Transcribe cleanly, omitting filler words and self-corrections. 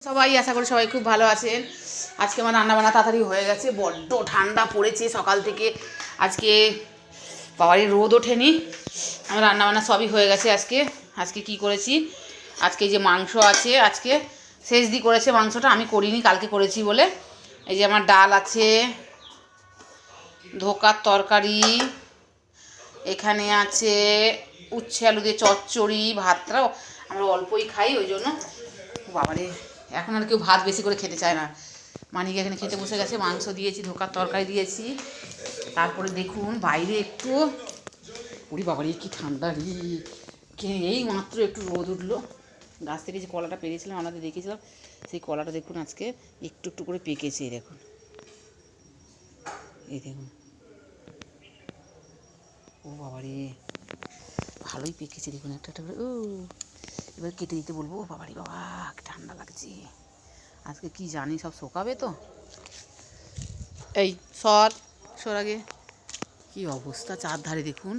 সবাই আশা করি সবাই খুব ভালো আছেন। আজকে আমার রান্নাবান্না তাড়াতাড়ি হয়ে গেছে, বড্ড ঠান্ডা পড়েছে সকাল থেকে। আজকে বাবারই রোদ ওঠেনি, আমার রান্নাবান্না সবই হয়ে গেছে। আজকে কি করেছি, আজকে যে মাংস আছে, আজকে শেষ দি করেছে মাংসটা, আমি করিনি, কালকে করেছি বলে। এই যে আমার ডাল আছে, ধোকার তরকারি, এখানে আছে উচ্ছে আলু দিয়ে চচ্চড়ি, ভাতটাও আমরা অল্পই খাই ওই জন্য। বাবারে এখন আর কেউ ভাত বেশি করে খেতে চায় না। মানিক এখানে খেতে বসে গেছে, মাংস দিয়েছি, ধোকার তরকারি দিয়েছি। তারপরে দেখুন বাইরে একটু, ওরে বাবারে কি ঠান্ডা রে, এই মাত্র একটু রোদ উঠলো। গাছ থেকে যে কলাটা পেরেছিলাম আমাদের দেখেছিলাম, সেই কলাটা দেখুন আজকে একটু একটু করে পেকেছে। এই দেখুন, এই দেখুন, ও বাবারে ভালোই পেকেছে দেখুন, একটা একটা করে। ও এবার কেটে দিতে বলবো। বাবারে বাবা ঠান্ডা লাগছে, আজকে কি জানি সব শোকাবে তো। এই সর আগে, কি অবস্থা চারধারে দেখুন।